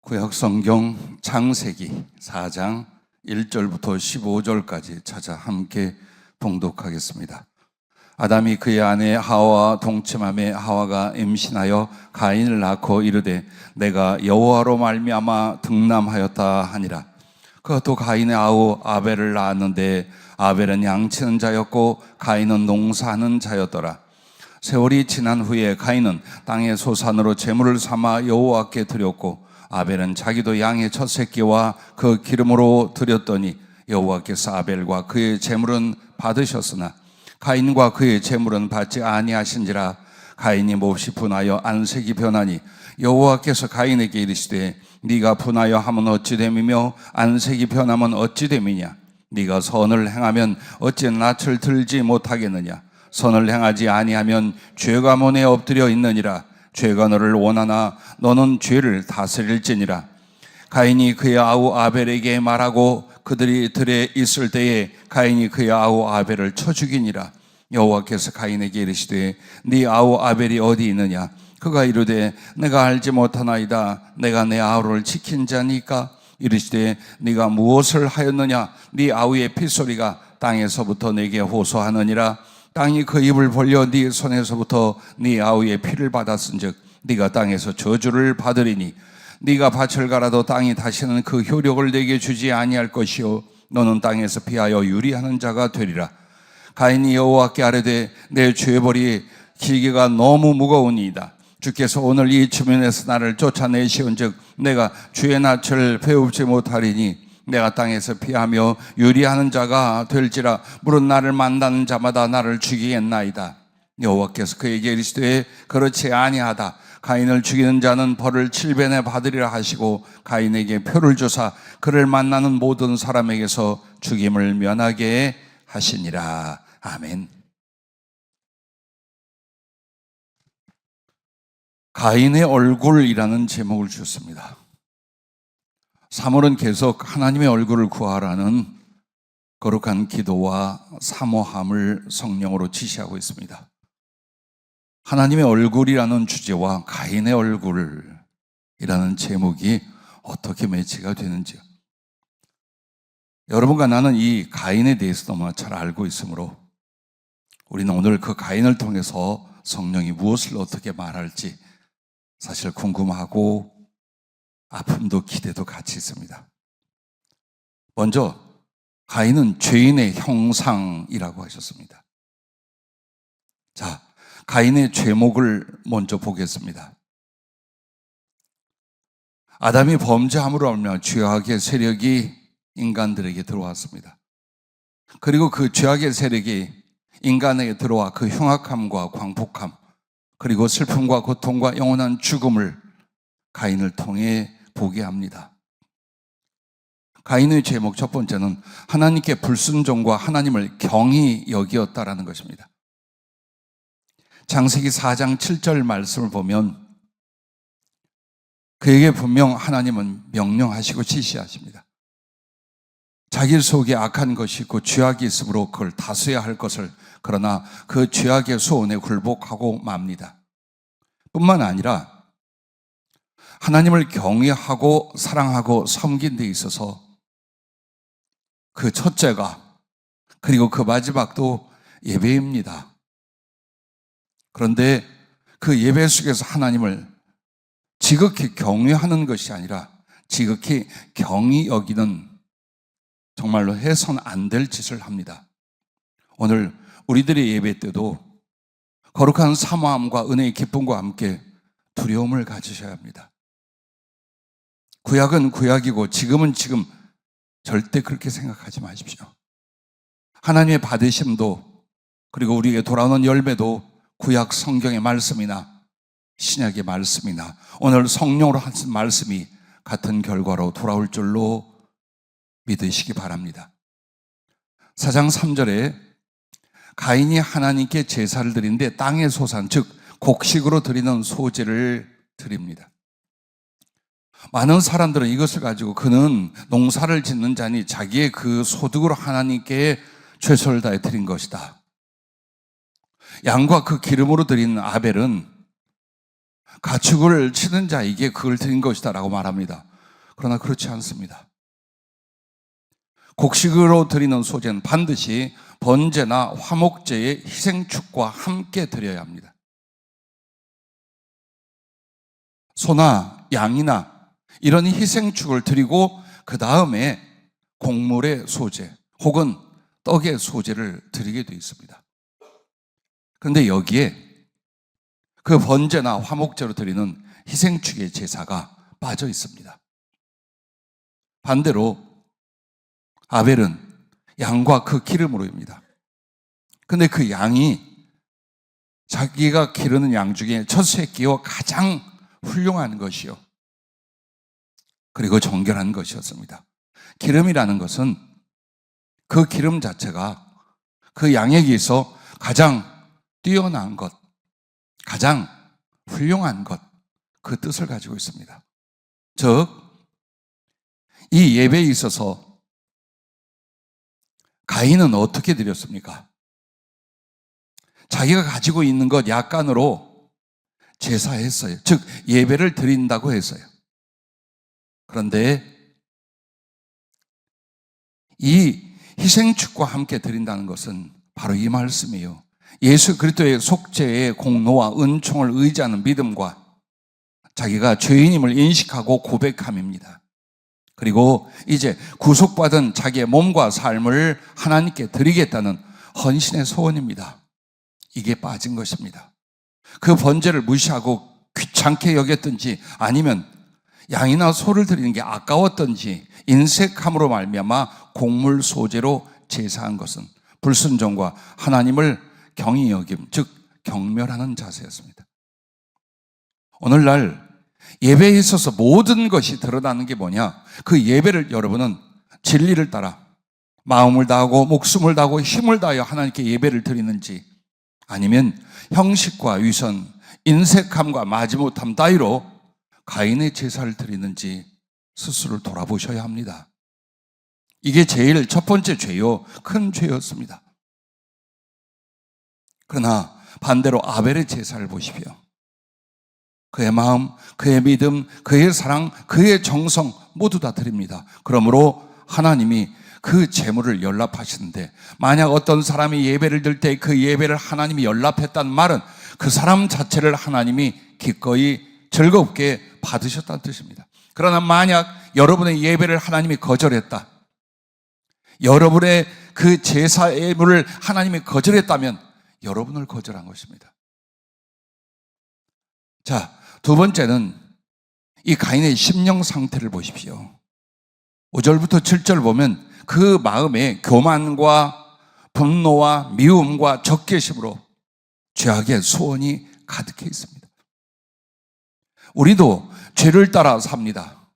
구약성경 창세기 4장 1절부터 15절까지 찾아 함께 봉독하겠습니다. 아담이 그의 아내 하와와 동침함에 하와가 임신하여 가인을 낳고 이르되 내가 여호와로 말미암아 등남하였다 하니라. 그가 또 가인의 아우 아벨을 낳았는데 아벨은 양치는 자였고 가인은 농사하는 자였더라. 세월이 지난 후에 가인은 땅의 소산으로 제물을 삼아 여호와께 드렸고 아벨은 자기도 양의 첫 새끼와 그 기름으로 드렸더니 여호와께서 아벨과 그의 제물은 받으셨으나 가인과 그의 제물은 받지 아니하신지라. 가인이 몹시 분하여 안색이 변하니 여호와께서 가인에게 이르시되 네가 분하여 함은 어찌 됨이며 안색이 변하면 어찌 됨이냐. 네가 선을 행하면 어찌 낯을 들지 못하겠느냐. 선을 행하지 아니하면 죄가 문에 엎드려 있느니라. 죄가 너를 원하나 너는 죄를 다스릴지니라. 가인이 그의 아우 아벨에게 말하고 그들이 들에 있을 때에 가인이 그의 아우 아벨을 쳐 죽이니라. 여호와께서 가인에게 이르시되 네 아우 아벨이 어디 있느냐. 그가 이르되 내가 알지 못하나이다. 내가 내 아우를 지킨 자니까. 이르시되 네가 무엇을 하였느냐. 네 아우의 핏소리가 땅에서부터 내게 호소하느니라. 땅이 그 입을 벌려 네 손에서부터 네 아우의 피를 받았은즉 네가 땅에서 저주를 받으리니 네가 밭을 갈아도 땅이 다시는 그 효력을 내게 주지 아니할 것이요 너는 땅에서 피하여 유리하는 자가 되리라. 가인이 여호와께 아뢰되 내 죄벌이 길기가 너무 무거우니이다. 주께서 오늘 이 주민에서 나를 쫓아내시온즉 내가 주의 낯을 배웁지 못하리니 내가 땅에서 피하며 유리하는 자가 될지라. 물은 나를 만나는 자마다 나를 죽이겠나이다. 여호와께서 그에게 이르시되 그렇지 아니하다. 가인을 죽이는 자는 벌을 7배나 받으리라 하시고 가인에게 표를 주사 그를 만나는 모든 사람에게서 죽임을 면하게 하시니라. 아멘. 가인의 얼굴이라는 제목을 주었습니다. 사물은 계속 하나님의 얼굴을 구하라는 거룩한 기도와 사모함을 성령으로 지시하고 있습니다. 하나님의 얼굴이라는 주제와 가인의 얼굴이라는 제목이 어떻게 매치가 되는지요. 여러분과 나는 이 가인에 대해서 너무나 잘 알고 있으므로 우리는 오늘 그 가인을 통해서 성령이 무엇을 어떻게 말할지 사실 궁금하고 아픔도 기대도 같이 있습니다. 먼저 가인은 죄인의 형상이라고 하셨습니다. 자, 가인의 죄목을 먼저 보겠습니다. 아담이 범죄함으로 말미암아 죄악의 세력이 인간들에게 들어왔습니다. 그리고 그 죄악의 세력이 인간에게 들어와 그 흉악함과 광폭함 그리고 슬픔과 고통과 영원한 죽음을 가인을 통해 보게 합니다. 가인의 제목 첫 번째는 하나님께 불순종과 하나님을 경히 여기었다라는 것입니다. 창세기 4장 7절 말씀을 보면 그에게 분명 하나님은 명령하시고 지시하십니다. 자기 속에 악한 것이 있고 죄악이 있으므로 그걸 다스려야 할 것을, 그러나 그 죄악의 소원에 굴복하고 맙니다. 뿐만 아니라 하나님을 경외하고 사랑하고 섬긴 데 있어서 그 첫째가 그리고 그 마지막도 예배입니다. 그런데 그 예배 속에서 하나님을 지극히 경외하는 것이 아니라 지극히 경히 여기는 정말로 해서는 안 될 짓을 합니다. 오늘 우리들의 예배 때도 거룩한 사모함과 은혜의 기쁨과 함께 두려움을 가지셔야 합니다. 구약은 구약이고 지금은 지금, 절대 그렇게 생각하지 마십시오. 하나님의 받으심도 그리고 우리에게 돌아오는 열매도 구약 성경의 말씀이나 신약의 말씀이나 오늘 성령으로 하신 말씀이 같은 결과로 돌아올 줄로 믿으시기 바랍니다. 4장 3절에 가인이 하나님께 제사를 드리는데 땅의 소산, 즉 곡식으로 드리는 소제를 드립니다. 많은 사람들은 이것을 가지고 그는 농사를 짓는 자니 자기의 그 소득으로 하나님께 최선을 다해 드린 것이다. 양과 그 기름으로 드린 아벨은 가축을 치는 자에게 그걸 드린 것이다 라고 말합니다. 그러나 그렇지 않습니다. 곡식으로 드리는 소제는 반드시 번제나 화목제의 희생축과 함께 드려야 합니다. 소나 양이나 이런 희생축을 드리고 그 다음에 곡물의 소제 혹은 떡의 소제를 드리게 되어 있습니다. 그런데 여기에 그 번제나 화목제로 드리는 희생축의 제사가 빠져 있습니다. 반대로 아벨은 양과 그 기름으로입니다. 근데 그 양이 자기가 기르는 양 중에 첫 새끼요 가장 훌륭한 것이요 그리고 정결한 것이었습니다. 기름이라는 것은 그 기름 자체가 그 양에게서 가장 뛰어난 것, 가장 훌륭한 것, 그 뜻을 가지고 있습니다. 즉, 이 예배에 있어서 가인은 어떻게 드렸습니까? 자기가 가지고 있는 것 약간으로 제사했어요. 즉, 예배를 드린다고 했어요. 그런데 이 희생축과 함께 드린다는 것은 바로 이 말씀이에요. 예수 그리스도의 속죄의 공로와 은총을 의지하는 믿음과 자기가 죄인임을 인식하고 고백함입니다. 그리고 이제 구속받은 자기의 몸과 삶을 하나님께 드리겠다는 헌신의 소원입니다. 이게 빠진 것입니다. 그 번제를 무시하고 귀찮게 여겼든지 아니면 양이나 소를 드리는 게 아까웠든지 인색함으로 말미암아 곡물 소제로 제사한 것은 불순종과 하나님을 경히 여김, 즉 경멸하는 자세였습니다. 오늘날 예배에 있어서 모든 것이 드러나는 게 뭐냐? 그 예배를 여러분은 진리를 따라 마음을 다하고 목숨을 다하고 힘을 다하여 하나님께 예배를 드리는지 아니면 형식과 위선, 인색함과 마지못함 따위로 가인의 제사를 드리는지 스스로를 돌아보셔야 합니다. 이게 제일 첫 번째 죄요, 큰 죄였습니다. 그러나 반대로 아벨의 제사를 보십시오. 그의 마음, 그의 믿음, 그의 사랑, 그의 정성 모두 다 드립니다. 그러므로 하나님이 그 제물을 연락하시는데 만약 어떤 사람이 예배를 드릴 때 그 예배를 하나님이 연락했다는 말은 그 사람 자체를 하나님이 기꺼이 즐겁게 받으셨다는 뜻입니다. 그러나 만약 여러분의 예배를 하나님이 거절했다, 여러분의 그 제사의 예물을 하나님이 거절했다면 여러분을 거절한 것입니다. 자, 두 번째는 이 가인의 심령 상태를 보십시오. 5절부터 7절 보면 그 마음에 교만과 분노와 미움과 적개심으로 죄악의 소원이 가득해 있습니다. 우리도 죄를 따라 삽니다.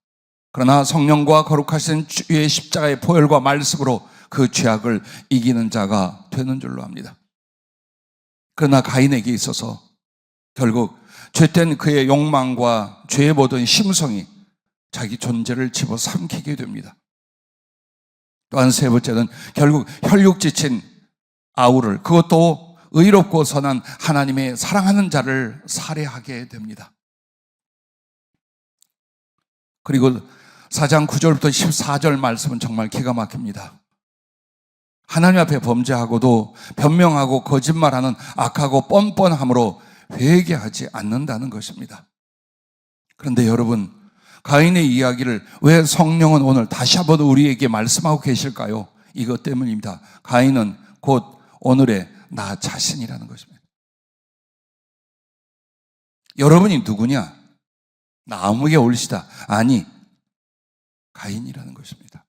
그러나 성령과 거룩하신 주의 십자가의 보혈과 말씀으로 그 죄악을 이기는 자가 되는 줄로 압니다. 그러나 가인에게 있어서 결국 죄된 그의 욕망과 죄의 모든 심성이 자기 존재를 집어삼키게 됩니다. 또한 세 번째는 결국 혈육지친 아우를, 그것도 의롭고 선한 하나님의 사랑하는 자를 살해하게 됩니다. 그리고 4장 9절부터 14절 말씀은 정말 기가 막힙니다. 하나님 앞에 범죄하고도 변명하고 거짓말하는 악하고 뻔뻔함으로 회개하지 않는다는 것입니다. 그런데 여러분, 가인의 이야기를 왜 성령은 오늘 다시 한번 우리에게 말씀하고 계실까요? 이것 때문입니다. 가인은 곧 오늘의 나 자신이라는 것입니다. 여러분이 누구냐? 나무에 올리시다. 아니, 가인이라는 것입니다.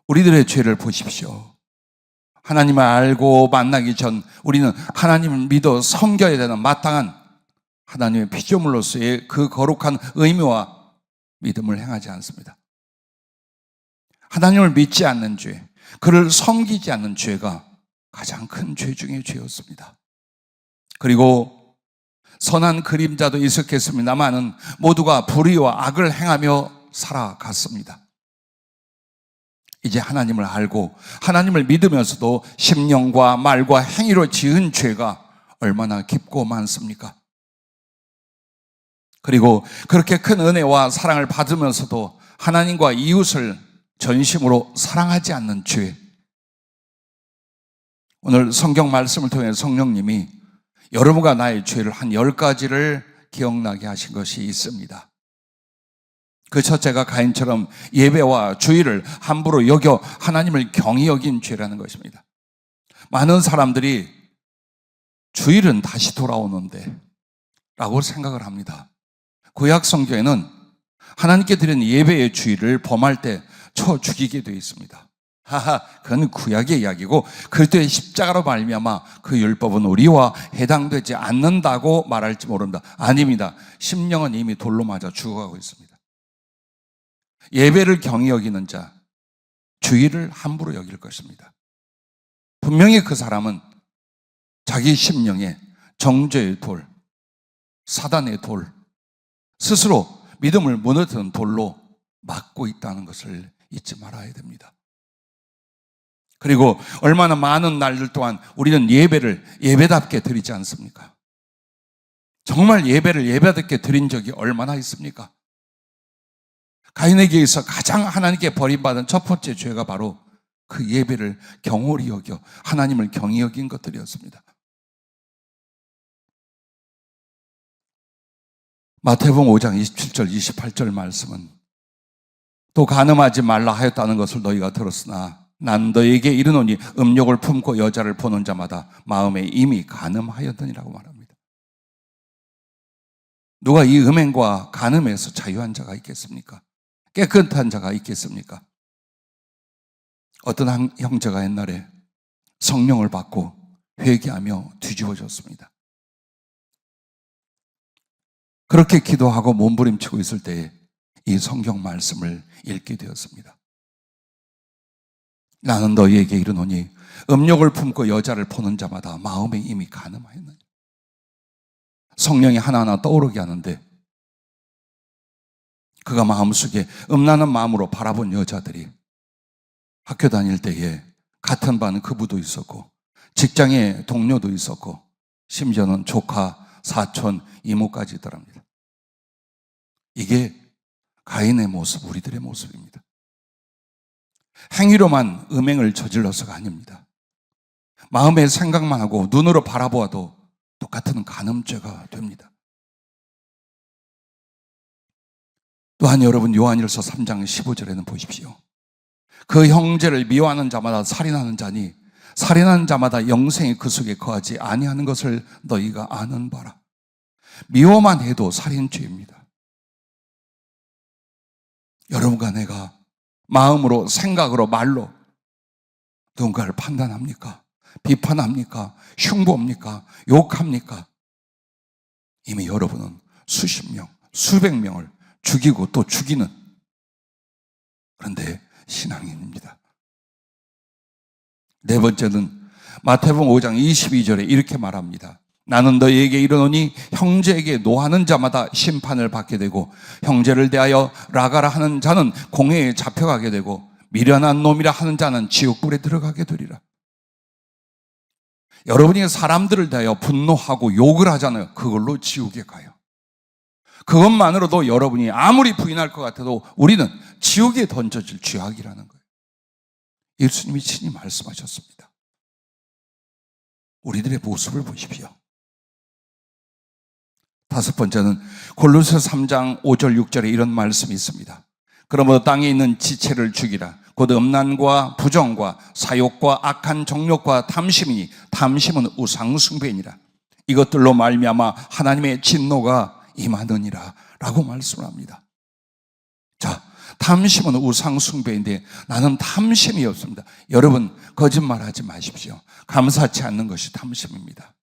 우리들의 죄를 보십시오. 하나님을 알고 만나기 전 우리는 하나님을 믿어 섬겨야 되는 마땅한 하나님의 피조물로서의 그 거룩한 의무와 믿음을 행하지 않습니다. 하나님을 믿지 않는 죄, 그를 섬기지 않는 죄가 가장 큰 죄 중의 죄였습니다. 그리고 선한 그림자도 있었겠습니다마는 모두가 불의와 악을 행하며 살아갔습니다. 이제 하나님을 알고 하나님을 믿으면서도 심령과 말과 행위로 지은 죄가 얼마나 깊고 많습니까? 그리고 그렇게 큰 은혜와 사랑을 받으면서도 하나님과 이웃을 전심으로 사랑하지 않는 죄. 오늘 성경 말씀을 통해 성령님이 여러분과 나의 죄를 한 10가지를 기억나게 하신 것이 있습니다. 그 첫째가 가인처럼 예배와 주의를 함부로 여겨 하나님을 경히 여긴 죄라는 것입니다. 많은 사람들이 주일은 다시 돌아오는데 라고 생각을 합니다. 구약 성경에는 하나님께 드린 예배의 주일을 범할 때 쳐 죽이게 되어 있습니다. 하하, 그건 구약의 이야기고 그리스도의 십자가로 말미암아 그 율법은 우리와 해당되지 않는다고 말할지 모른다. 아닙니다. 심령은 이미 돌로 맞아 죽어가고 있습니다. 예배를 경히 여기는 자, 주일을 함부로 여길 것입니다. 분명히 그 사람은 자기 심령에 정죄의 돌, 사단의 돌, 스스로 믿음을 무너뜨린 돌로 막고 있다는 것을 잊지 말아야 됩니다. 그리고 얼마나 많은 날들 동안 우리는 예배를 예배답게 드리지 않습니까? 정말 예배를 예배답게 드린 적이 얼마나 있습니까? 가인에게 있어 가장 하나님께 버림받은 첫 번째 죄가 바로 그 예배를 경홀히 여겨 하나님을 경히 여긴 것들이었습니다. 마태복음 5장 27절 28절 말씀은 또 간음하지 말라 하였다는 것을 너희가 들었으나 난 너희에게 이르노니 음욕을 품고 여자를 보는 자마다 마음에 이미 간음하였더니라고 말합니다. 누가 이 음행과 간음에서 자유한 자가 있겠습니까? 깨끗한 자가 있겠습니까? 어떤 형제가 옛날에 성령을 받고 회개하며 뒤집어졌습니다. 그렇게 기도하고 몸부림치고 있을 때에 이 성경 말씀을 읽게 되었습니다. 나는 너희에게 이르노니 음욕을 품고 여자를 보는 자마다 마음에 이미 간음하였느니라. 성령이 하나하나 떠오르게 하는데 그가 마음속에 음란한 마음으로 바라본 여자들이 학교 다닐 때에 같은 반 그부도 있었고 직장에 동료도 있었고 심지어는 조카, 사촌, 이모까지 있더랍니다. 이게 가인의 모습, 우리들의 모습입니다. 행위로만 음행을 저질러서가 아닙니다. 마음의 생각만 하고 눈으로 바라보아도 똑같은 간음죄가 됩니다. 또한 여러분 요한일서 3장 15절에는 보십시오. 그 형제를 미워하는 자마다 살인하는 자니 살인하는 자마다 영생이 그 속에 거하지 아니하는 것을 너희가 아는 바라. 미워만 해도 살인죄입니다. 여러분과 내가 마음으로, 생각으로, 말로 누군가를 판단합니까? 비판합니까? 흉보합니까? 욕합니까? 이미 여러분은 수십 명, 수백 명을 죽이고 또 죽이는 그런데 신앙인입니다. 네 번째는 마태복음 5장 22절에 이렇게 말합니다. 나는 너희에게 이르노니 형제에게 노하는 자마다 심판을 받게 되고 형제를 대하여 라가라 하는 자는 공회에 잡혀가게 되고 미련한 놈이라 하는 자는 지옥불에 들어가게 되리라. 여러분이 사람들을 대하여 분노하고 욕을 하잖아요. 그걸로 지옥에 가요. 그것만으로도 여러분이 아무리 부인할 것 같아도 우리는 지옥에 던져질 죄악이라는 거예요. 예수님이 친히 말씀하셨습니다. 우리들의 모습을 보십시오. 다섯 번째는 골로새 3장 5절 6절에 이런 말씀이 있습니다. 그러므로 땅에 있는 지체를 죽이라. 곧 음란과 부정과 사욕과 악한 정욕과 탐심이니 탐심은 우상 숭배이니라. 이것들로 말미암아 하나님의 진노가 임하느니라 라고 말씀을 합니다. 자, 탐심은 우상 숭배인데 나는 탐심이 없습니다. 여러분 거짓말하지 마십시오. 감사치 않는 것이 탐심입니다.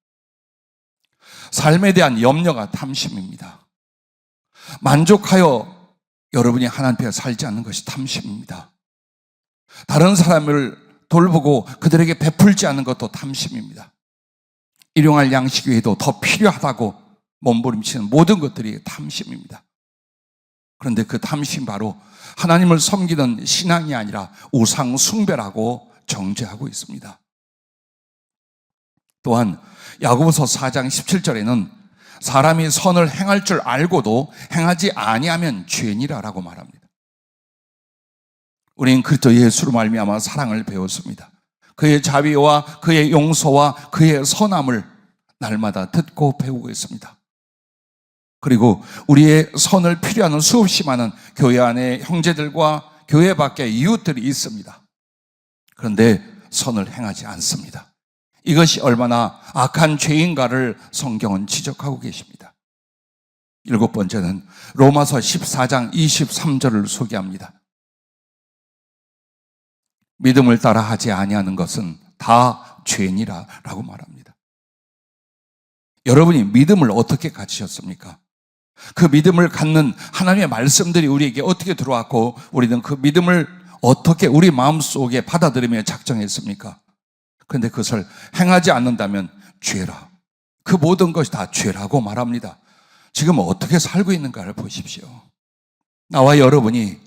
삶에 대한 염려가 탐심입니다. 만족하여 여러분이 하나님 앞에 살지 않는 것이 탐심입니다. 다른 사람을 돌보고 그들에게 베풀지 않는 것도 탐심입니다. 일용할 양식 외에도 더 필요하다고 몸부림치는 모든 것들이 탐심입니다. 그런데 그 탐심 바로 하나님을 섬기는 신앙이 아니라 우상 숭배라고 정죄하고 있습니다. 또한 야고보서 4장 17절에는 사람이 선을 행할 줄 알고도 행하지 아니하면 죄니라라고 말합니다. 우리는 그리스도 예수로 말미암아 사랑을 배웠습니다. 그의 자비와 그의 용서와 그의 선함을 날마다 듣고 배우고 있습니다. 그리고 우리의 선을 필요하는 수없이 많은 교회 안에 형제들과 교회 밖에 이웃들이 있습니다. 그런데 선을 행하지 않습니다. 이것이 얼마나 악한 죄인가를 성경은 지적하고 계십니다. 7번째는 로마서 14장 23절을 소개합니다. 믿음을 따라 하지 아니하는 것은 다 죄니라라고 말합니다. 여러분이 믿음을 어떻게 가지셨습니까? 그 믿음을 갖는 하나님의 말씀들이 우리에게 어떻게 들어왔고 우리는 그 믿음을 어떻게 우리 마음속에 받아들이며 작정했습니까? 그런데 그것을 행하지 않는다면 죄라. 그 모든 것이 다 죄라고 말합니다. 지금 어떻게 살고 있는가를 보십시오. 나와 여러분이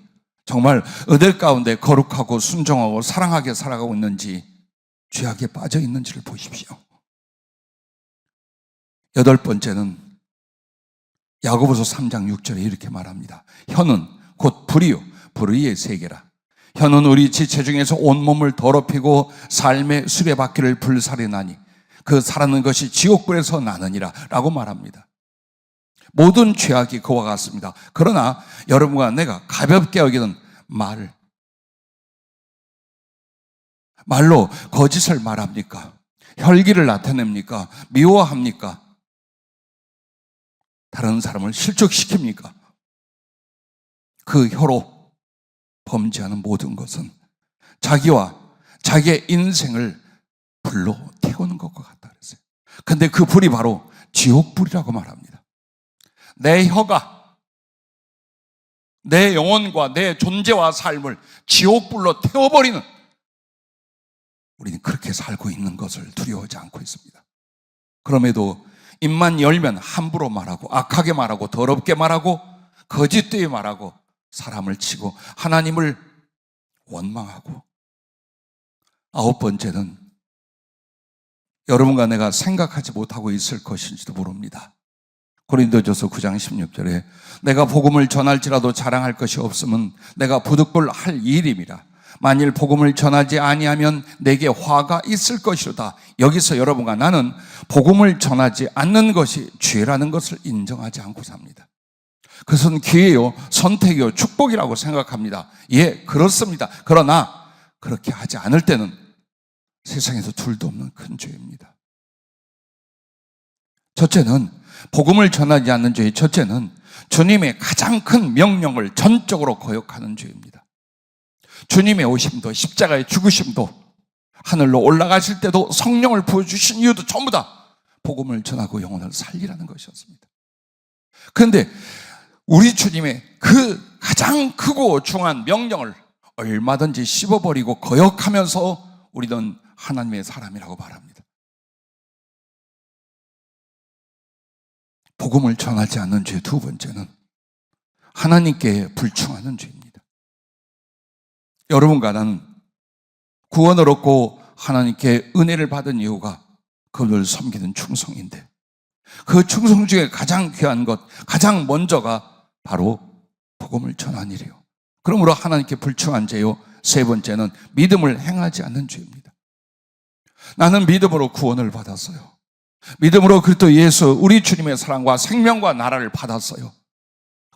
정말 의들 가운데 거룩하고 순종하고 사랑하게 살아가고 있는지 죄악에 빠져 있는지를 보십시오. 8번째는 야고보서 3장 6절에 이렇게 말합니다. 혀는 곧 불이요 불의의 세계라. 혀는 우리 지체 중에서 온몸을 더럽히고 삶의 수레바퀴를 불살이나니 그 살아는 것이 지옥불에서 나느니라 라고 말합니다. 모든 죄악이 그와 같습니다. 그러나 여러분과 내가 가볍게 여기는 말로 거짓을 말합니까? 혈기를 나타냅니까? 미워합니까? 다른 사람을 실족시킵니까? 그 혀로 범죄하는 모든 것은 자기와 자기의 인생을 불로 태우는 것과 같다 그랬어요. 근데 그 불이 바로 지옥불이라고 말합니다. 내 혀가 내 영혼과 내 존재와 삶을 지옥불로 태워버리는, 우리는 그렇게 살고 있는 것을 두려워하지 않고 있습니다. 그럼에도 입만 열면 함부로 말하고 악하게 말하고 더럽게 말하고 거짓되이 말하고 사람을 치고 하나님을 원망하고. 9번째는 여러분과 내가 생각하지 못하고 있을 것인지도 모릅니다. 고린도전서 9장 16절에 내가 복음을 전할지라도 자랑할 것이 없으면 내가 부득불할 일임이라. 만일 복음을 전하지 아니하면 내게 화가 있을 것이로다. 여기서 여러분과 나는 복음을 전하지 않는 것이 죄라는 것을 인정하지 않고 삽니다. 그것은 기회요, 선택이요, 축복이라고 생각합니다. 예, 그렇습니다. 그러나 그렇게 하지 않을 때는 세상에서 둘도 없는 큰 죄입니다. 첫째는 복음을 전하지 않는 죄의 첫째는 주님의 가장 큰 명령을 전적으로 거역하는 죄입니다. 주님의 오심도 십자가의 죽으심도 하늘로 올라가실 때도 성령을 부어주신 이유도 전부 다 복음을 전하고 영혼을 살리라는 것이었습니다. 그런데 우리 주님의 그 가장 크고 중요한 명령을 얼마든지 씹어버리고 거역하면서 우리는 하나님의 사람이라고 말합니다. 복음을 전하지 않는 죄 두 번째는 하나님께 불충하는 죄입니다. 여러분과 나는 구원을 얻고 하나님께 은혜를 받은 이유가 그분을 섬기는 충성인데, 그 충성 중에 가장 귀한 것, 가장 먼저가 바로 복음을 전하는 일이에요. 그러므로 하나님께 불충한 죄요, 세 번째는 믿음을 행하지 않는 죄입니다. 나는 믿음으로 구원을 받았어요. 믿음으로 그리스도 예수, 우리 주님의 사랑과 생명과 나라를 받았어요.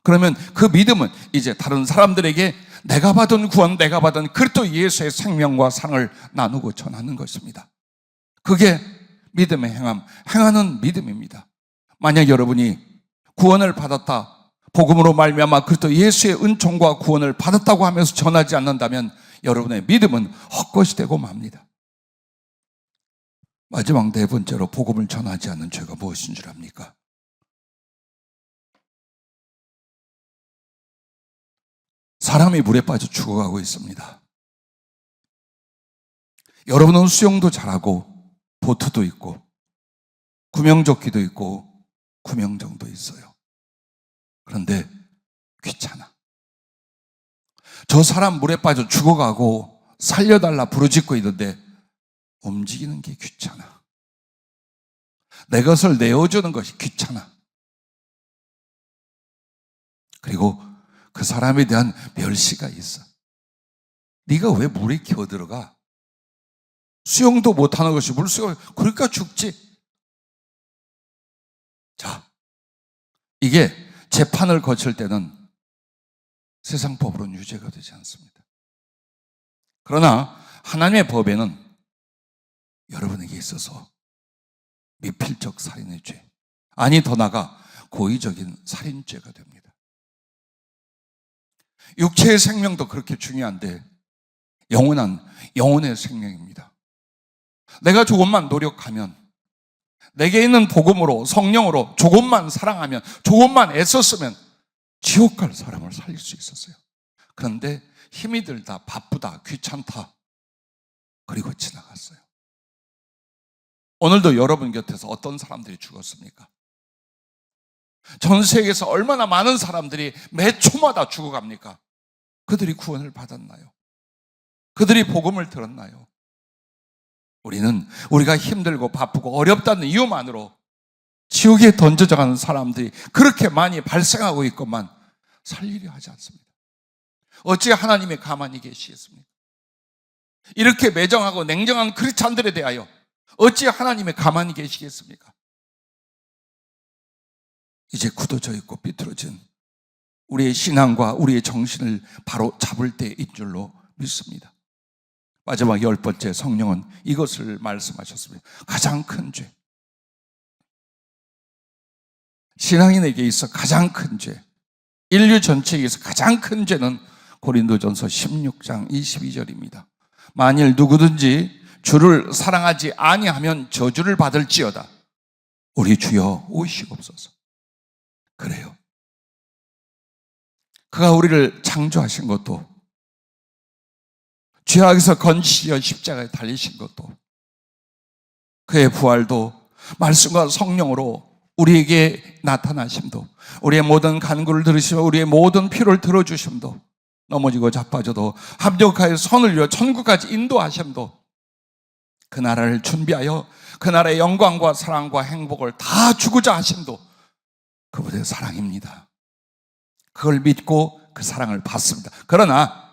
그러면 그 믿음은 이제 다른 사람들에게 내가 받은 구원, 내가 받은 그리스도 예수의 생명과 사랑을 나누고 전하는 것입니다. 그게 믿음의 행하는 믿음입니다. 만약 여러분이 구원을 받았다, 복음으로 말미암아 그리스도 예수의 은총과 구원을 받았다고 하면서 전하지 않는다면 여러분의 믿음은 헛것이 되고 맙니다. 마지막 네 번째로 복음을 전하지 않는 죄가 무엇인 줄 압니까? 사람이 물에 빠져 죽어가고 있습니다. 여러분은 수영도 잘하고 보트도 있고 구명조끼도 있고 구명정도 있어요. 그런데 귀찮아. 저 사람 물에 빠져 죽어가고 살려달라 부르짖고 있는데 움직이는 게 귀찮아. 내 것을 내어주는 것이 귀찮아. 그리고 그 사람에 대한 멸시가 있어. 네가 왜 물에 기어들어가? 수영도 못하는 것이 물수영, 그러니까 죽지. 자, 이게 재판을 거칠 때는 세상 법으로는 유죄가 되지 않습니다. 그러나 하나님의 법에는 여러분에게 있어서 미필적 살인의 죄, 아니 더 나아가 고의적인 살인죄가 됩니다. 육체의 생명도 그렇게 중요한데 영혼의 생명입니다. 내가 조금만 노력하면, 내게 있는 복음으로, 성령으로 조금만 사랑하면, 조금만 애썼으면 지옥 갈 사람을 살릴 수 있었어요. 그런데 힘이 들다, 바쁘다, 귀찮다, 그리고 지나갔어요. 오늘도 여러분 곁에서 어떤 사람들이 죽었습니까? 전 세계에서 얼마나 많은 사람들이 매 초마다 죽어갑니까? 그들이 구원을 받았나요? 그들이 복음을 들었나요? 우리는 우리가 힘들고 바쁘고 어렵다는 이유만으로 지옥에 던져져 가는 사람들이 그렇게 많이 발생하고 있건만 살리려 하지 않습니다. 어찌 하나님이 가만히 계시겠습니까? 이렇게 매정하고 냉정한 크리스찬들에 대하여 어찌 하나님이 가만히 계시겠습니까? 이제 굳어져 있고 삐뚤어진 우리의 신앙과 우리의 정신을 바로 잡을 때인 줄로 믿습니다. 마지막 10번째, 성령은 이것을 말씀하셨습니다. 가장 큰 죄, 신앙인에게 있어 가장 큰 죄, 인류 전체에 있어 가장 큰 죄는 고린도전서 16장 22절입니다. 만일 누구든지 주를 사랑하지 아니하면 저주를 받을지어다. 우리 주여 오시옵소서. 그래요. 그가 우리를 창조하신 것도, 죄악에서 건지시려 십자가에 달리신 것도, 그의 부활도, 말씀과 성령으로 우리에게 나타나심도, 우리의 모든 간구를 들으시며 우리의 모든 필요를 들어주심도, 넘어지고 자빠져도 합력하여 손을 이어 천국까지 인도하심도, 그 나라를 준비하여 그 나라의 영광과 사랑과 행복을 다 주고자 하심도 그분의 사랑입니다. 그걸 믿고 그 사랑을 받습니다. 그러나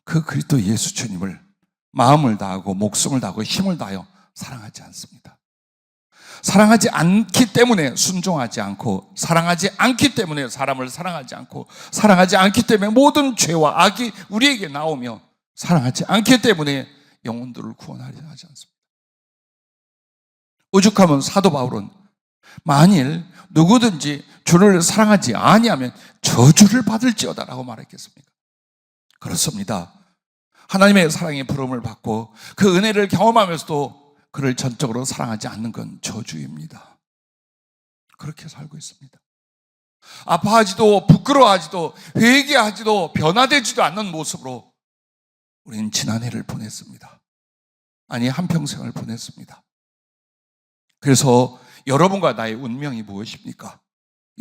그 그리스도 예수 주님을 마음을 다하고 목숨을 다하고 힘을 다하여 사랑하지 않습니다. 사랑하지 않기 때문에 순종하지 않고, 사랑하지 않기 때문에 사람을 사랑하지 않고, 사랑하지 않기 때문에 모든 죄와 악이 우리에게 나오며, 사랑하지 않기 때문에 영혼들을 구원하려 하지 않습니다. 오죽하면 사도 바울은 만일 누구든지 주를 사랑하지 아니하면 저주를 받을지어다라고 말했겠습니까? 그렇습니다. 하나님의 사랑의 부름을 받고 그 은혜를 경험하면서도 그를 전적으로 사랑하지 않는 건 저주입니다. 그렇게 살고 있습니다. 아파하지도 부끄러워하지도 회개하지도 변화되지도 않는 모습으로 우리는 지난 해를 보냈습니다. 아니, 한평생을 보냈습니다. 그래서 여러분과 나의 운명이 무엇입니까?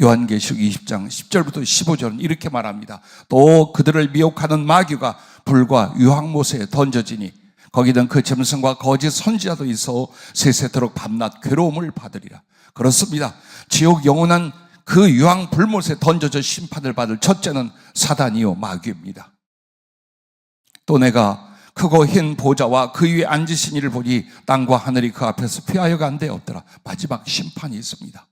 요한계시록 20장 10절부터 15절은 이렇게 말합니다. 또 그들을 미혹하는 마귀가 불과 유황못에 던져지니 거기는 그 짐승과 거짓 선지자도 있어 세세토록 밤낮 괴로움을 받으리라. 그렇습니다. 지옥 영원한 그 유황 불못에 던져져 심판을 받을 첫째는 사단이요 마귀입니다. 또 내가 크고 흰 보좌와 그 위에 앉으신 이를 보니 땅과 하늘이 그 앞에서 피하여 간 데 없더라. 마지막 심판이 있습니다.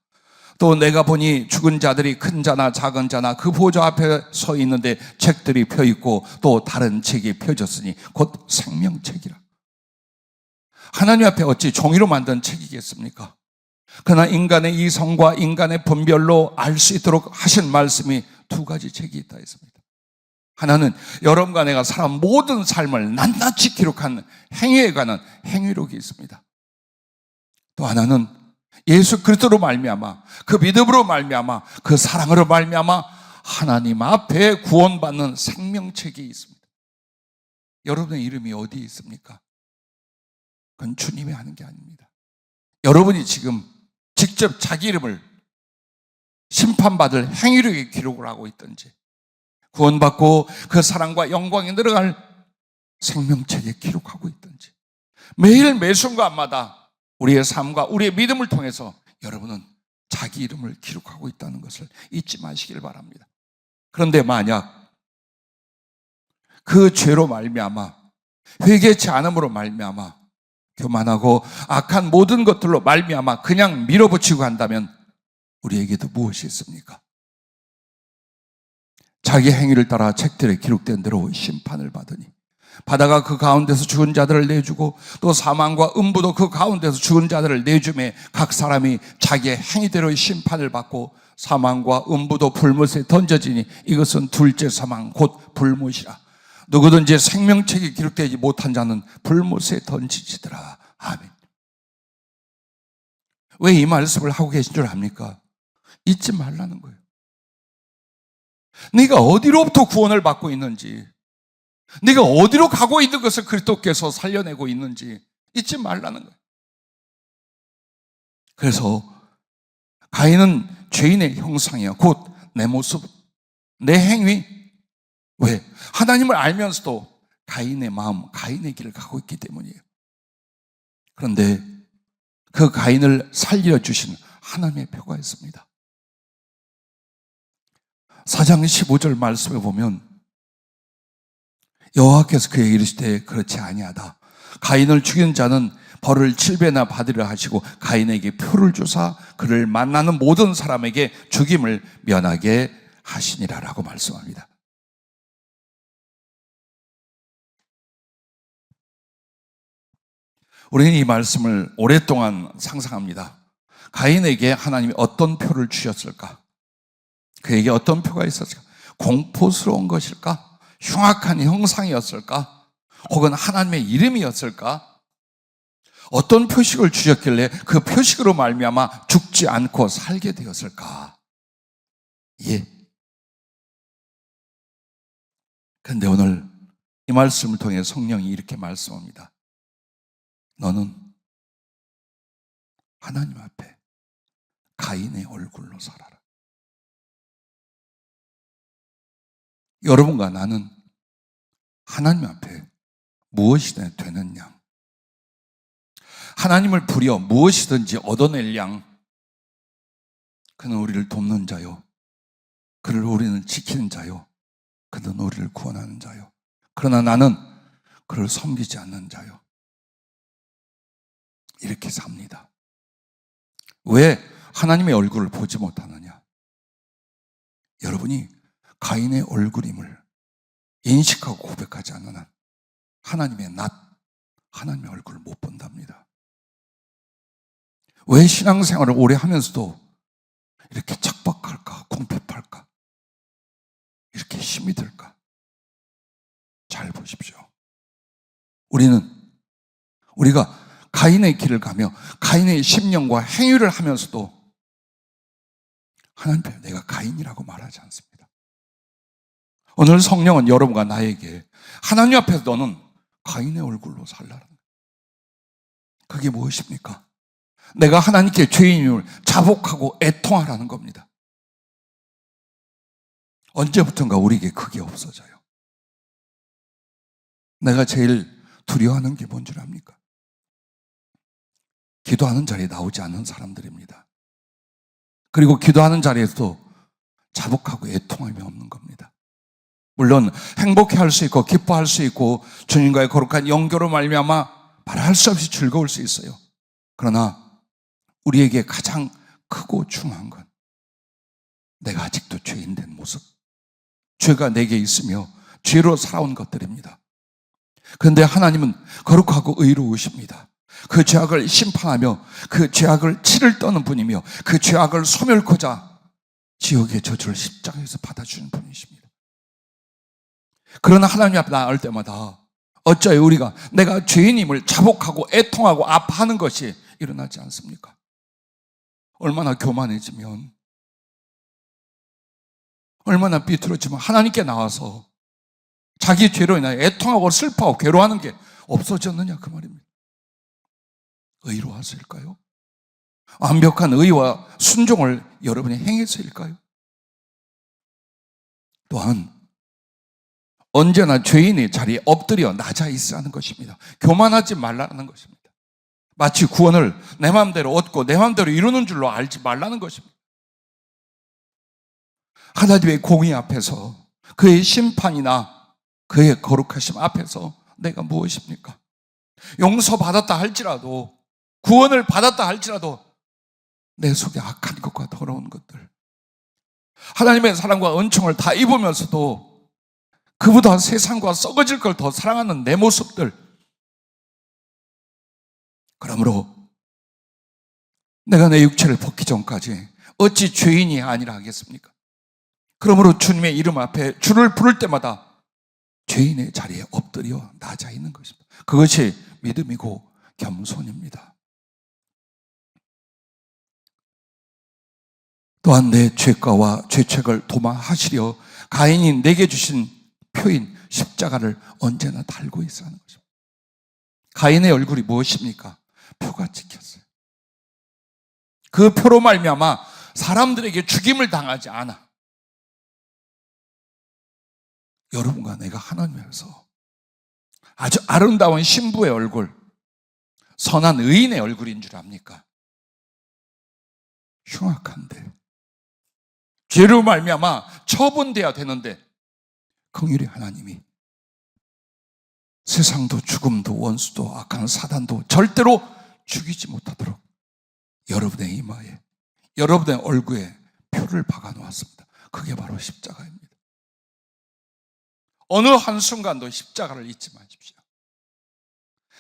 또 내가 보니 죽은 자들이 큰 자나 작은 자나 그 보좌 앞에 서 있는데 책들이 펴 있고 또 다른 책이 펴졌으니 곧 생명책이라. 하나님 앞에 어찌 종이로 만든 책이겠습니까? 그러나 인간의 이성과 인간의 분별로 알 수 있도록 하신 말씀이 두 가지 책이 있다 했습니다. 하나는 여러분과 내가 살아온 모든 삶을 낱낱이 기록한 행위에 관한 행위록이 있습니다. 또 하나는 예수 그리스도로 말미암아, 그 믿음으로 말미암아, 그 사랑으로 말미암아 하나님 앞에 구원받는 생명책이 있습니다. 여러분의 이름이 어디에 있습니까? 그건 주님이 하는 게 아닙니다. 여러분이 지금 직접 자기 이름을 심판받을 행위록에 기록을 하고 있든지, 구원받고 그 사랑과 영광에 들어갈 생명책에 기록하고 있든지, 매일 매순간마다 우리의 삶과 우리의 믿음을 통해서 여러분은 자기 이름을 기록하고 있다는 것을 잊지 마시길 바랍니다. 그런데 만약 그 죄로 말미암아, 회개치 않음으로 말미암아, 교만하고 악한 모든 것들로 말미암아 그냥 밀어붙이고 한다면 우리에게도 무엇이 있습니까? 자기 행위를 따라 책들에 기록된 대로 심판을 받으니 바다가 그 가운데서 죽은 자들을 내주고 또 사망과 음부도 그 가운데서 죽은 자들을 내주매 각 사람이 자기의 행위대로의 심판을 받고 사망과 음부도 불못에 던져지니 이것은 둘째 사망 곧 불못이라. 누구든지 생명책이 기록되지 못한 자는 불못에 던지지더라. 아멘. 왜 이 말씀을 하고 계신 줄 압니까? 잊지 말라는 거예요. 네가 어디로부터 구원을 받고 있는지, 네가 어디로 가고 있는 것을 그리스도께서 살려내고 있는지 잊지 말라는 거예요. 그래서 가인은 죄인의 형상이야. 곧 내 모습, 내 행위. 왜? 하나님을 알면서도 가인의 마음, 가인의 길을 가고 있기 때문이에요. 그런데 그 가인을 살려주신 하나님의 표가 있습니다. 4장 15절 말씀에 보면 여호와께서 그에게 이르시되 그렇지 아니하다. 가인을 죽인 자는 벌을 7배나 받으려 하시고 가인에게 표를 주사 그를 만나는 모든 사람에게 죽임을 면하게 하시니라라고 말씀합니다. 우리는 이 말씀을 오랫동안 상상합니다. 가인에게 하나님이 어떤 표를 주셨을까? 그에게 어떤 표가 있었을까? 공포스러운 것일까? 흉악한 형상이었을까? 혹은 하나님의 이름이었을까? 어떤 표식을 주셨길래 그 표식으로 말미암아 죽지 않고 살게 되었을까? 예. 그런데 오늘 이 말씀을 통해 성령이 이렇게 말씀합니다. 너는 하나님 앞에 가인의 얼굴로 살아라. 여러분과 나는 하나님 앞에 무엇이든 되는 양, 하나님을 부려 무엇이든지 얻어낼 양, 그는 우리를 돕는 자요, 그를 우리는 지키는 자요, 그는 우리를 구원하는 자요. 그러나 나는 그를 섬기지 않는 자요. 이렇게 삽니다. 왜 하나님의 얼굴을 보지 못하느냐? 여러분이 가인의 얼굴임을 인식하고 고백하지 않는 한 하나님의 낯, 하나님의 얼굴을 못 본답니다. 왜 신앙생활을 오래 하면서도 이렇게 척박할까, 궁핍할까, 이렇게 힘이 들까? 잘 보십시오. 우리가 가인의 길을 가며 가인의 심령과 행위를 하면서도 하나님 앞에 내가 가인이라고 말하지 않습니다. 오늘 성령은 여러분과 나에게 하나님 앞에서 너는 가인의 얼굴로 살라는 거예요. 그게 무엇입니까? 내가 하나님께 죄인임을 자복하고 애통하라는 겁니다. 언제부턴가 우리에게 그게 없어져요. 내가 제일 두려워하는 게 뭔 줄 압니까? 기도하는 자리에 나오지 않는 사람들입니다. 그리고 기도하는 자리에서도 자복하고 애통함이 없는 겁니다. 물론 행복해할 수 있고 기뻐할 수 있고 주님과의 거룩한 영교로 말미암아 말할 수 없이 즐거울 수 있어요. 그러나 우리에게 가장 크고 중요한 건 내가 아직도 죄인 된 모습, 죄가 내게 있으며 죄로 살아온 것들입니다. 그런데 하나님은 거룩하고 의로우십니다. 그 죄악을 심판하며 그 죄악을 치를 떠는 분이며 그 죄악을 소멸코자 지옥의 저주를 십자가에서 받아주는 분이십니다. 그러나 하나님 앞에 나갈 때마다 어찌하여 우리가 내가 죄인임을 자복하고 애통하고 아파하는 것이 일어나지 않습니까? 얼마나 교만해지면, 얼마나 삐뚤어지면 하나님께 나와서 자기 죄로 인하여 애통하고 슬퍼하고 괴로워하는 게 없어졌느냐 그 말입니다. 의로워서일까요? 완벽한 의와 순종을 여러분이 행해서일까요? 또한 언제나 죄인의 자리에 엎드려 낮아 있어야 하는 것입니다. 교만하지 말라는 것입니다. 마치 구원을 내 마음대로 얻고 내 마음대로 이루는 줄로 알지 말라는 것입니다. 하나님의 공의 앞에서, 그의 심판이나 그의 거룩하심 앞에서 내가 무엇입니까? 용서받았다 할지라도, 구원을 받았다 할지라도 내 속에 악한 것과 더러운 것들, 하나님의 사랑과 은총을 다 입으면서도 그보다 세상과 썩어질 걸 더 사랑하는 내 모습들, 그러므로 내가 내 육체를 벗기 전까지 어찌 죄인이 아니라 하겠습니까? 그러므로 주님의 이름 앞에 주를 부를 때마다 죄인의 자리에 엎드려 낮아 있는 것입니다. 그것이 믿음이고 겸손입니다. 또한 내 죄가와 죄책을 도망하시려 가인이 내게 주신 표인 십자가를 언제나 달고 있어야 하는 것입니다. 가인의 얼굴이 무엇입니까? 표가 찍혔어요. 그 표로 말미암아 사람들에게 죽임을 당하지 않아. 여러분과 내가 하나님에서 아주 아름다운 신부의 얼굴, 선한 의인의 얼굴인 줄 압니까? 흉악한데, 죄로 말미암아 처분돼야 되는데 긍휼의 하나님이 세상도 죽음도 원수도 악한 사단도 절대로 죽이지 못하도록 여러분의 이마에, 여러분의 얼굴에 표를 박아 놓았습니다. 그게 바로 십자가입니다. 어느 한순간도 십자가를 잊지 마십시오.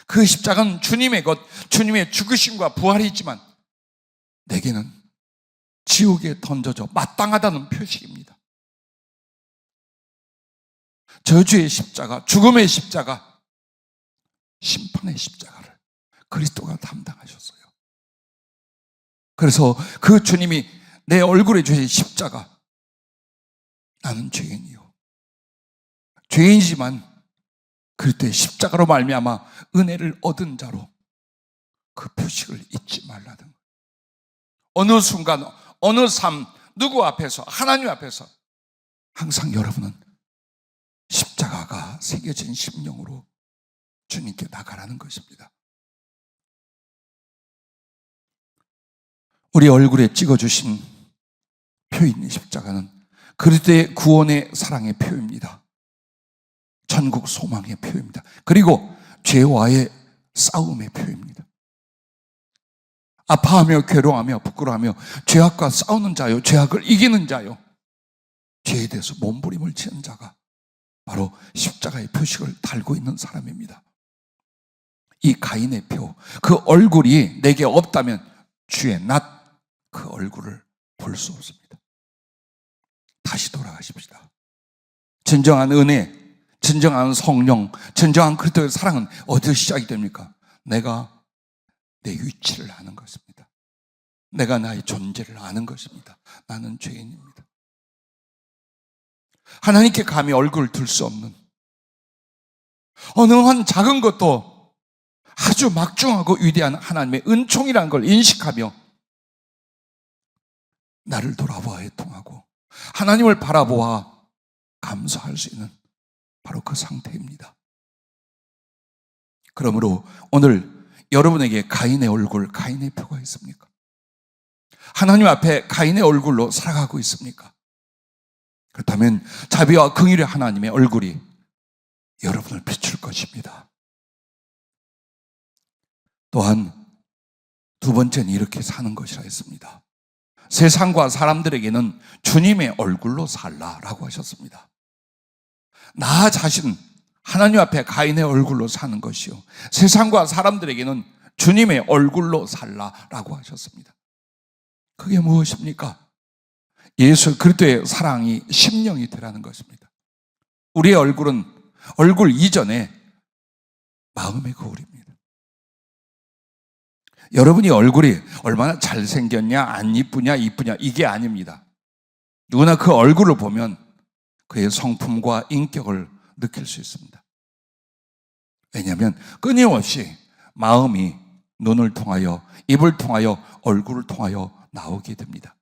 그 십자가는 주님의 것, 주님의 죽으심과 부활이지만 내게는 지옥에 던져져 마땅하다는 표식입니다. 저주의 십자가, 죽음의 십자가, 심판의 십자가를 그리스도가 담당하셨어요. 그래서 그 주님이 내 얼굴에 주신 십자가, 나는 죄인이요, 죄인이지만 그리스도의 십자가로 말미암아 은혜를 얻은 자로 그 표식을 잊지 말라는 거예요. 어느 순간, 어느 삶, 누구 앞에서, 하나님 앞에서 항상 여러분은 십자가가 새겨진 심령으로 주님께 나가라는 것입니다. 우리 얼굴에 찍어주신 표인 십자가는 그리스도의 구원의 사랑의 표입니다. 천국 소망의 표입니다. 그리고 죄와의 싸움의 표입니다. 아파하며 괴로워하며 부끄러워하며 죄악과 싸우는 자요, 죄악을 이기는 자요, 죄에 대해서 몸부림을 치는 자가 바로 십자가의 표식을 달고 있는 사람입니다. 이 가인의 표, 그 얼굴이 내게 없다면 주의 낫, 그 얼굴을 볼 수 없습니다. 다시 돌아가십시다. 진정한 은혜, 진정한 성령, 진정한 그리스도의 사랑은 어디서 시작이 됩니까? 내가 내 위치를 아는 것입니다. 내가 나의 존재를 아는 것입니다. 나는 죄인입니다. 하나님께 감히 얼굴을 들 수 없는, 어느 한 작은 것도 아주 막중하고 위대한 하나님의 은총이라는 걸 인식하며 나를 돌아보아 애통하고 하나님을 바라보아 감사할 수 있는 바로 그 상태입니다. 그러므로 오늘 여러분에게 가인의 얼굴, 가인의 표가 있습니까? 하나님 앞에 가인의 얼굴로 살아가고 있습니까? 그렇다면 자비와 긍휼의 하나님의 얼굴이 여러분을 비출 것입니다. 또한 두 번째는 이렇게 사는 것이라 했습니다. 세상과 사람들에게는 주님의 얼굴로 살라라고 하셨습니다. 나 자신 하나님 앞에 가인의 얼굴로 사는 것이요, 세상과 사람들에게는 주님의 얼굴로 살라라고 하셨습니다. 그게 무엇입니까? 예수 그리스도의 사랑이 심령이 되라는 것입니다. 우리의 얼굴은 얼굴 이전에 마음의 거울입니다. 여러분이 얼굴이 얼마나 잘생겼냐, 안 이쁘냐, 이쁘냐, 이게 아닙니다. 누구나 그 얼굴을 보면 그의 성품과 인격을 느낄 수 있습니다. 왜냐하면 끊임없이 마음이 눈을 통하여, 입을 통하여, 얼굴을 통하여 나오게 됩니다.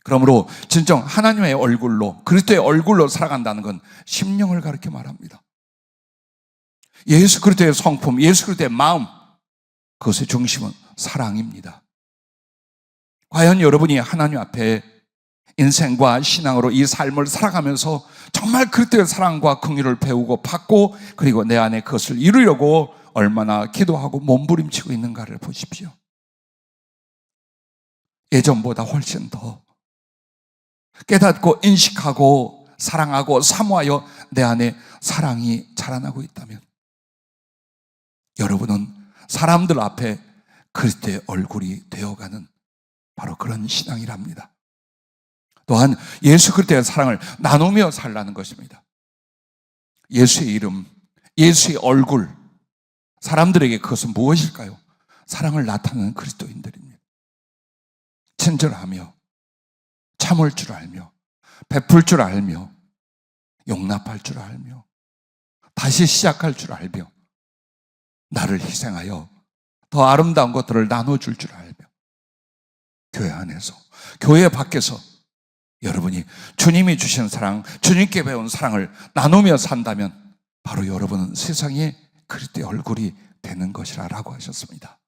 그러므로 진정 하나님의 얼굴로, 그리스도의 얼굴로 살아간다는 건 심령을 가르쳐 말합니다. 예수 그리스도의 성품, 예수 그리스도의 마음, 그것의 중심은 사랑입니다. 과연 여러분이 하나님 앞에 인생과 신앙으로 이 삶을 살아가면서 정말 그리스도의 사랑과 긍휼을 배우고 받고 그리고 내 안에 그것을 이루려고 얼마나 기도하고 몸부림치고 있는가를 보십시오. 예전보다 훨씬 더 깨닫고 인식하고 사랑하고 사모하여 내 안에 사랑이 자라나고 있다면 여러분은 사람들 앞에 그리스도의 얼굴이 되어가는 바로 그런 신앙이랍니다. 또한 예수 그리스도의 사랑을 나누며 살라는 것입니다. 예수의 이름, 예수의 얼굴, 사람들에게 그것은 무엇일까요? 사랑을 나타내는 그리스도인들입니다. 친절하며 참을 줄 알며 베풀 줄 알며 용납할 줄 알며 다시 시작할 줄 알며 나를 희생하여 더 아름다운 것들을 나눠줄 줄 알며 교회 안에서 교회 밖에서 여러분이 주님이 주신 사랑, 주님께 배운 사랑을 나누며 산다면 바로 여러분은 세상에 그리스도의 얼굴이 되는 것이라 라고 하셨습니다.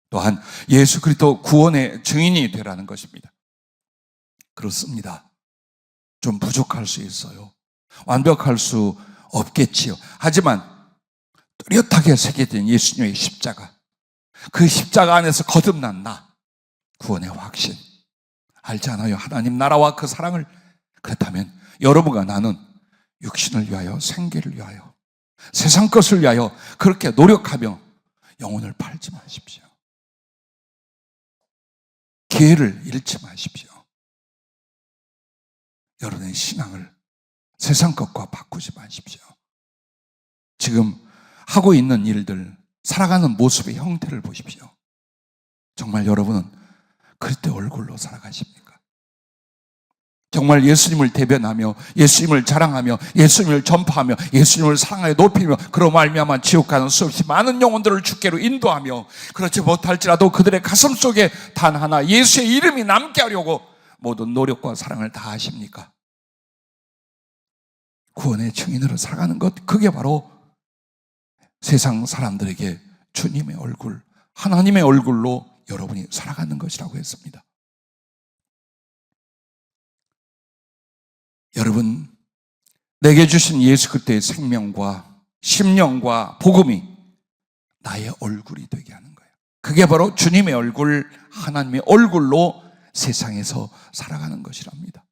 또한 예수 그리스도 구원의 증인이 되라는 것입니다. 그렇습니다. 좀 부족할 수 있어요. 완벽할 수 없겠지요. 하지만 뚜렷하게 새겨진 예수님의 십자가, 그 십자가 안에서 거듭난 나, 구원의 확신 알지 않아요? 하나님 나라와 그 사랑을. 그렇다면 여러분과 나는 육신을 위하여, 생계를 위하여, 세상 것을 위하여 그렇게 노력하며 영혼을 팔지 마십시오. 기회를 잃지 마십시오. 여러분의 신앙을 세상 것과 바꾸지 마십시오. 지금 하고 있는 일들, 살아가는 모습의 형태를 보십시오. 정말 여러분은 그리스도의 얼굴로 살아가십니까? 정말 예수님을 대변하며 예수님을 자랑하며 예수님을 전파하며 예수님을 사랑하여 높이며 그로 말미암아 지옥 가는 수없이 많은 영혼들을 주께로 인도하며 그렇지 못할지라도 그들의 가슴 속에 단 하나 예수의 이름이 남게 하려고 모든 노력과 사랑을 다하십니까? 구원의 증인으로 살아가는 것, 그게 바로 세상 사람들에게 주님의 얼굴, 하나님의 얼굴로 여러분이 살아가는 것이라고 했습니다. 여러분, 내게 주신 예수 그리스도의 생명과 심령과 복음이 나의 얼굴이 되게 하는 거예요. 그게 바로 주님의 얼굴, 하나님의 얼굴로 세상에서 살아가는 것이랍니다.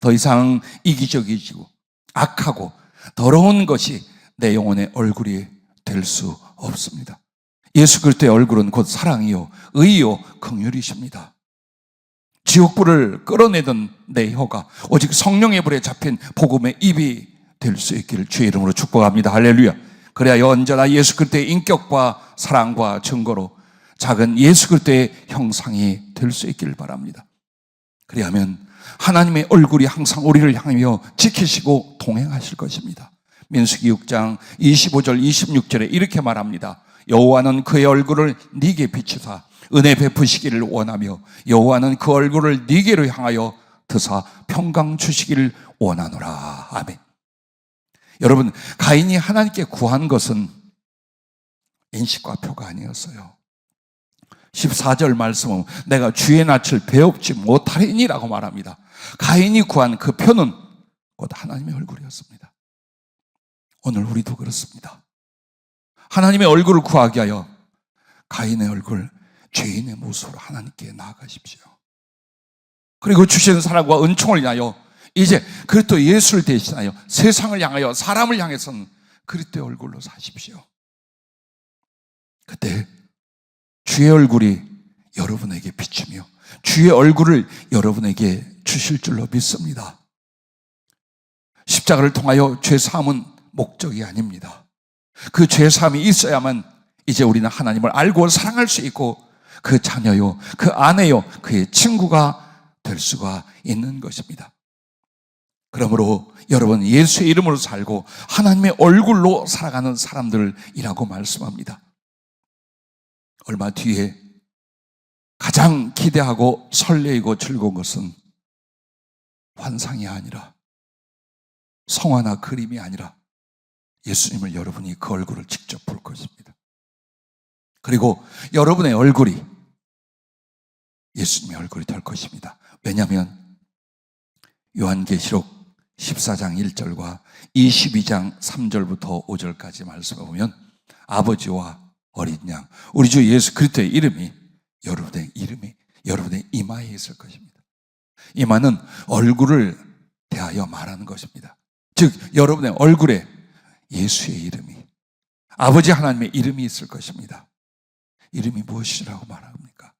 더 이상 이기적이지고 악하고 더러운 것이 내 영혼의 얼굴이 될 수 없습니다. 예수 그리스도의 얼굴은 곧 사랑이요 의요 긍휼이십니다. 지옥불을 끌어내던 내 혀가 오직 성령의 불에 잡힌 복음의 입이 될 수 있기를 주의 이름으로 축복합니다. 할렐루야. 그래야 언제나 예수 그리스도의 인격과 사랑과 증거로 작은 예수 그리스도의 형상이 될 수 있기를 바랍니다. 그리하면 하나님의 얼굴이 항상 우리를 향하여 지키시고 동행하실 것입니다. 민수기 6장 25절 26절에 이렇게 말합니다. 여호와는 그의 얼굴을 네게 비추사 은혜 베푸시기를 원하며 여호와는 그 얼굴을 네게로 향하여 드사 평강 주시기를 원하노라. 아멘. 여러분, 가인이 하나님께 구한 것은 인식과 표가 아니었어요. 14절 말씀은 내가 주의 낯을 배웁지 못하리니라고 말합니다. 가인이 구한 그 표는 곧 하나님의 얼굴이었습니다. 오늘 우리도 그렇습니다. 하나님의 얼굴을 구하기 위하여 가인의 얼굴, 죄인의 모습으로 하나님께 나아가십시오. 그리고 주신 사랑과 은총을 인하여 이제 그리스도 예수를 대신하여 세상을 향하여 사람을 향해서는 그리스도의 얼굴로 사십시오. 그때 주의 얼굴이 여러분에게 비추며 주의 얼굴을 여러분에게 주실 줄로 믿습니다. 십자가를 통하여 죄사함은 목적이 아닙니다. 그 죄사함이 있어야만 이제 우리는 하나님을 알고 사랑할 수 있고 그 자녀요, 그 아내요, 그의 친구가 될 수가 있는 것입니다. 그러므로 여러분 예수의 이름으로 살고 하나님의 얼굴로 살아가는 사람들이라고 말씀합니다. 얼마 뒤에 가장 기대하고 설레이고 즐거운 것은 환상이 아니라 성화나 그림이 아니라 예수님을 여러분이 그 얼굴을 직접 볼 것입니다. 그리고 여러분의 얼굴이 예수님의 얼굴이 될 것입니다. 왜냐하면 요한계시록 14장 1절과 22장 3절부터 5절까지 말씀을 보면 아버지와 어린 양, 우리 주 예수 그리스도의 이름이 여러분의 이마에 있을 것입니다. 이마는 얼굴을 대하여 말하는 것입니다. 즉 여러분의 얼굴에 예수의 이름이, 아버지 하나님의 이름이 있을 것입니다. 이름이 무엇이라고 말합니까?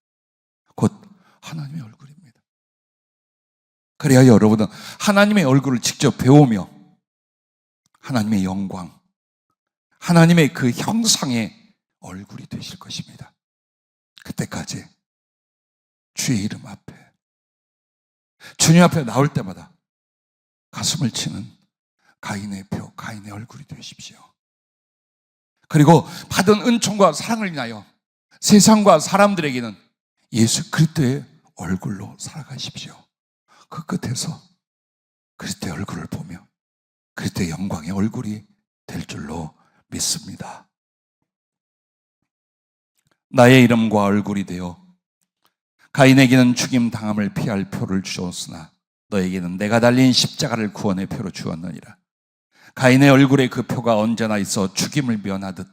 곧 하나님의 얼굴입니다. 그래야 여러분은 하나님의 얼굴을 직접 배우며 하나님의 영광, 하나님의 그 형상의 얼굴이 되실 것입니다. 그때까지 주의 이름 앞에, 주님 앞에 나올 때마다 가슴을 치는 가인의 표, 가인의 얼굴이 되십시오. 그리고 받은 은총과 사랑을 인하여 세상과 사람들에게는 예수 그리스도의 얼굴로 살아가십시오. 그 끝에서 그리스도의 얼굴을 보며 그리스도의 영광의 얼굴이 될 줄로 믿습니다. 나의 이름과 얼굴이 되어 가인에게는 죽임 당함을 피할 표를 주었으나 너에게는 내가 달린 십자가를 구원의 표로 주었느니라. 가인의 얼굴에 그 표가 언제나 있어 죽임을 면하듯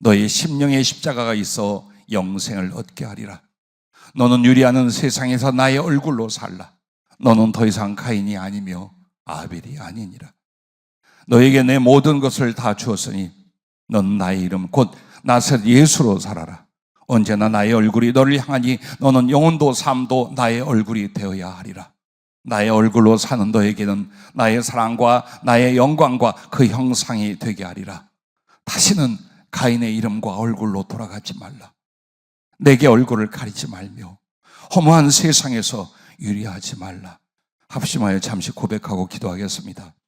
너의 심령에 십자가가 있어 영생을 얻게 하리라. 너는 유리하는 세상에서 나의 얼굴로 살라. 너는 더 이상 가인이 아니며 아벨이 아니니라. 너에게 내 모든 것을 다 주었으니 너는 나의 이름 곧 나사렛 예수로 살아라. 언제나 나의 얼굴이 너를 향하니 너는 영혼도 삶도 나의 얼굴이 되어야 하리라. 나의 얼굴로 사는 너에게는 나의 사랑과 나의 영광과 그 형상이 되게 하리라. 다시는 가인의 이름과 얼굴로 돌아가지 말라. 내게 얼굴을 가리지 말며 허무한 세상에서 유리하지 말라. 합심하여 잠시 고백하고 기도하겠습니다.